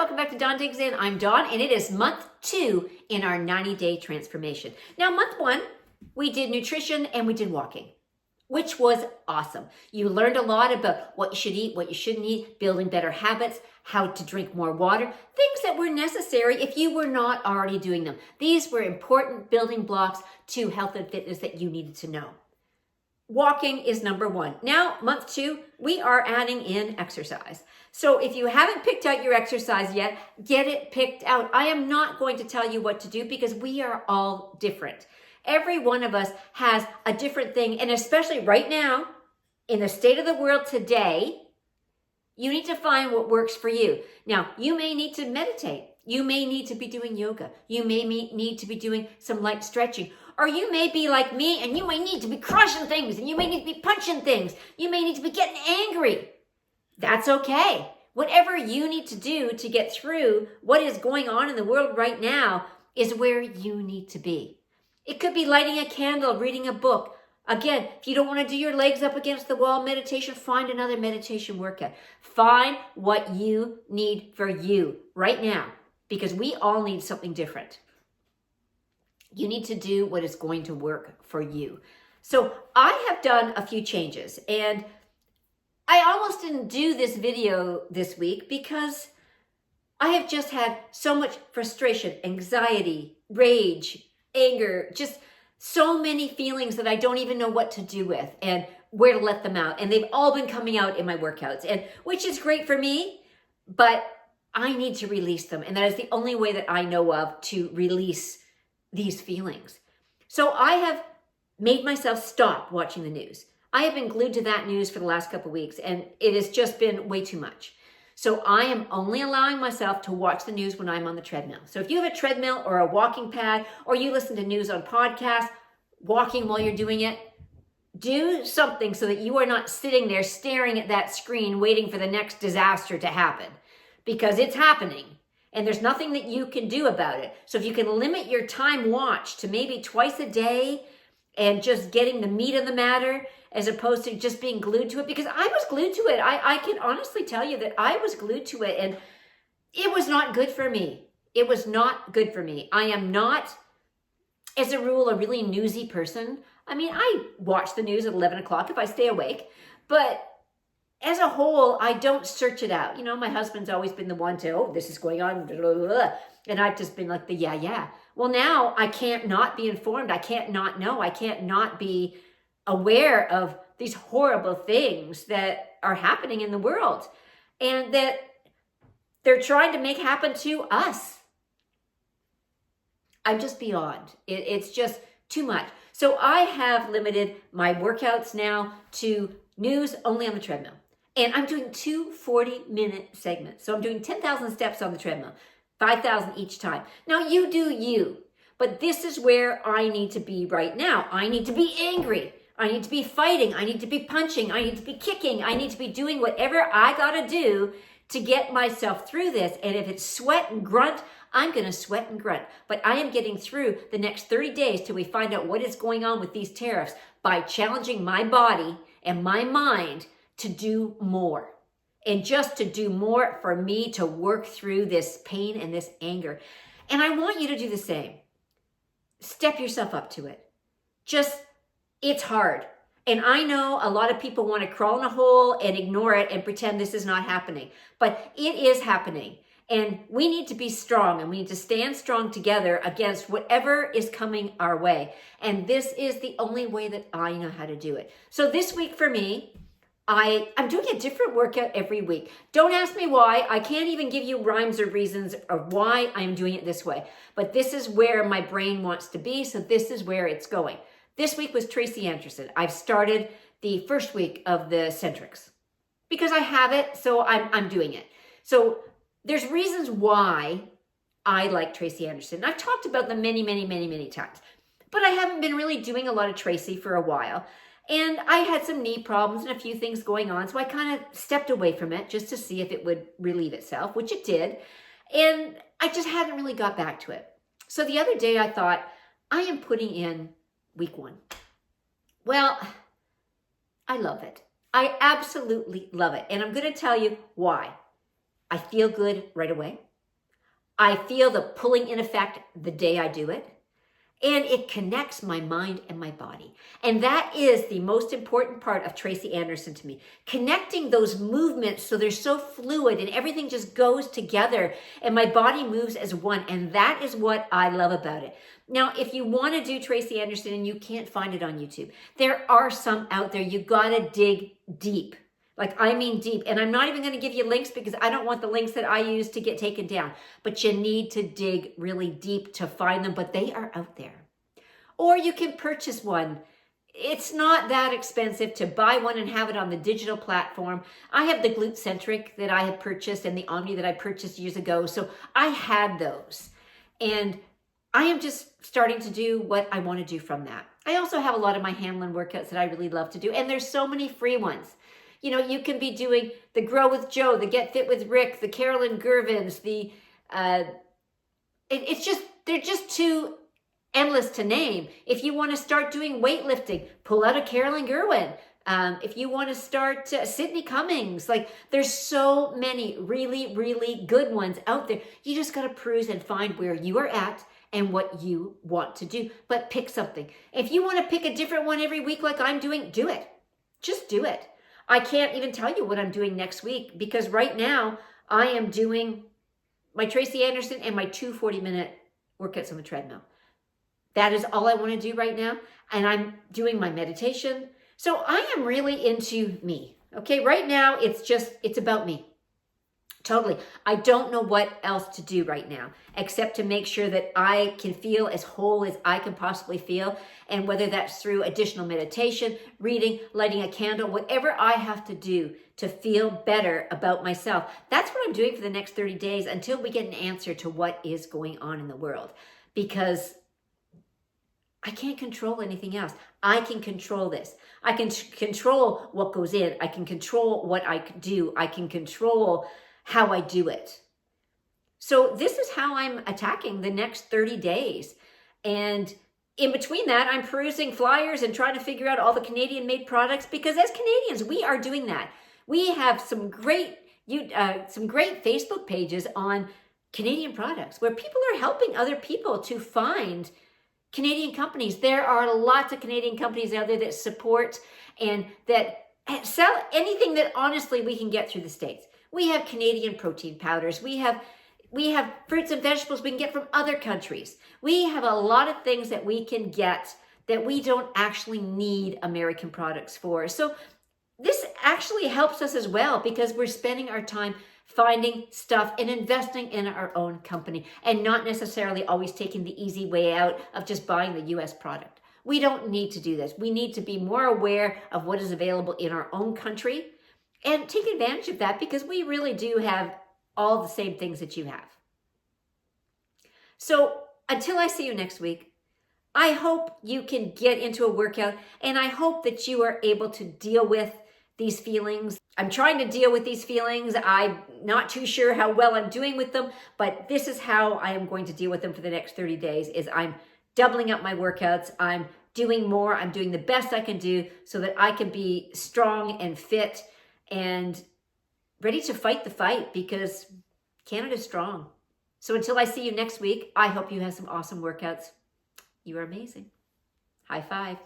welcome back to Dawn Digs In. I'm Dawn, and it is month 2 in our 90-day transformation. Now, month 1, we did nutrition and we did walking, which was awesome. You learned a lot about what you should eat, what you shouldn't eat, building better habits, how to drink more water, things that were necessary if you were not already doing them. These were important building blocks to health and fitness that you needed to know. Walking is number 1. Now, month 2, we are adding in exercise. So if you haven't picked out your exercise yet, get it picked out. I am not going to tell you what to do because we are all different. Every one of us has a different thing. And especially right now, in the state of the world today, you need to find what works for you. Now, you may need to meditate. You may need to be doing yoga. You may need to be doing some light stretching. Or you may be like me and you may need to be crushing things and you may need to be punching things. You may need to be getting angry. That's okay. Whatever you need to do to get through what is going on in the world right now is where you need to be. It could be lighting a candle, reading a book. Again, if you don't want to do your legs up against the wall meditation, find another meditation workout. Find what you need for you right now, because we all need something different. You need to do what is going to work for you. So I have done a few changes, and I almost didn't do this video this week because I have just had so much frustration, anxiety, rage, anger, just so many feelings that I don't even know what to do with and where to let them out. And they've all been coming out in my workouts, and which is great for me, but I need to release them. And that is the only way that I know of to release these feelings. So I have made myself stop watching the news. I have been glued to that news for the last couple of weeks, and it has just been way too much. So I am only allowing myself to watch the news when I'm on the treadmill. So if you have a treadmill or a walking pad, or you listen to news on podcasts, walking while you're doing it, do something so that you are not sitting there staring at that screen waiting for the next disaster to happen, because it's happening. And there's nothing that you can do about it. So if you can limit your time watch to maybe twice a day and just getting the meat of the matter as opposed to just being glued to it, because I was glued to it. I can honestly tell you that I was glued to it, and it was not good for me. It was not good for me. I am not, as a rule, a really newsy person. I mean, I watch the news at 11 o'clock if I stay awake, but as a whole, I don't search it out. You know, my husband's always been the one to, oh, this is going on, blah, blah, blah. And I've just been like the yeah. Well, now I can't not be informed. I can't not know. I can't not be aware of these horrible things that are happening in the world and that they're trying to make happen to us. I'm just beyond. It's just too much. So I have limited my workouts now to news only on the treadmill. And I'm doing 2 40-minute segments. So I'm doing 10,000 steps on the treadmill, 5,000 each time. Now you do you, but this is where I need to be right now. I need to be angry. I need to be fighting. I need to be punching. I need to be kicking. I need to be doing whatever I gotta do to get myself through this. And if it's sweat and grunt, I'm gonna sweat and grunt. But I am getting through the next 30 days till we find out what is going on with these tariffs by challenging my body and my mind to do more, and just to do more for me to work through this pain and this anger. And I want you to do the same. Step yourself up to it. It's hard. And I know a lot of people want to crawl in a hole and ignore it and pretend this is not happening, but it is happening. And we need to be strong, and we need to stand strong together against whatever is coming our way. And this is the only way that I know how to do it. So this week for me, I'm doing a different workout every week. Don't ask me why. I can't even give you rhymes or reasons of why I'm doing it this way. But this is where my brain wants to be, so this is where it's going. This week was Tracy Anderson. I've started the first week of the Centrics because I have it, so I'm doing it. So there's reasons why I like Tracy Anderson. I've talked about them many times, but I haven't been really doing a lot of Tracy for a while. And I had some knee problems and a few things going on, so I kind of stepped away from it just to see if it would relieve itself, which it did. And I just hadn't really got back to it. So the other day I thought, I am putting in week 1. Well, I love it. I absolutely love it. And I'm going to tell you why. I feel good right away. I feel the pulling in effect the day I do it. And it connects my mind and my body. And that is the most important part of Tracy Anderson to me. Connecting those movements so they're so fluid and everything just goes together and my body moves as one. And that is what I love about it. Now, if you want to do Tracy Anderson and you can't find it on YouTube, there are some out there. You got to dig deep. Like, I mean deep. And I'm not even going to give you links because I don't want the links that I use to get taken down. But you need to dig really deep to find them. But they are out there. Or you can purchase one. It's not that expensive to buy one and have it on the digital platform. I have the Glute Centric that I have purchased and the Omni that I purchased years ago. So I had those. And I am just starting to do what I want to do from that. I also have a lot of my Hamelin workouts that I really love to do. And there's so many free ones. You know, you can be doing the Grow with Joe, the Get Fit with Rick, the Carolyn Gervins, they're just too endless to name. If you want to start doing weightlifting, pull out a Carolyn Gerwin. If you want to start Sydney Cummings, like there's so many really, really good ones out there. You just got to peruse and find where you are at and what you want to do, but pick something. If you want to pick a different one every week like I'm doing, do it. Just do it. I can't even tell you what I'm doing next week because right now I am doing my Tracy Anderson and my 2 40-minute workouts on the treadmill. That is all I want to do right now. And I'm doing my meditation. So I am really into me. Okay, right now it's about me. Totally. I don't know what else to do right now except to make sure that I can feel as whole as I can possibly feel. And whether that's through additional meditation, reading, lighting a candle, whatever I have to do to feel better about myself. That's what I'm doing for the next 30 days until we get an answer to what is going on in the world. Because I can't control anything else. I can control this. I can control what goes in. I can control what I do. I can control how I do it. So this is how I'm attacking the next 30 days. And in between that, I'm perusing flyers and trying to figure out all the Canadian-made products because as Canadians, we are doing that. We have some great Facebook pages on Canadian products where people are helping other people to find Canadian companies. There are lots of Canadian companies out there that support and that sell anything that honestly we can get through the States. We have Canadian protein powders. We have fruits and vegetables we can get from other countries. We have a lot of things that we can get that we don't actually need American products for. So this actually helps us as well because we're spending our time finding stuff and investing in our own company and not necessarily always taking the easy way out of just buying the US product. We don't need to do this. We need to be more aware of what is available in our own country and take advantage of that because we really do have all the same things that you have. So until I see you next week, I hope you can get into a workout and I hope that you are able to deal with these feelings. I'm trying to deal with these feelings. I'm not too sure how well I'm doing with them, but this is how I am going to deal with them for the next 30 days is I'm doubling up my workouts. I'm doing more. I'm doing the best I can do so that I can be strong and fit and ready to fight the fight because Canada's strong. So until I see you next week, I hope you have some awesome workouts. You are amazing. High five.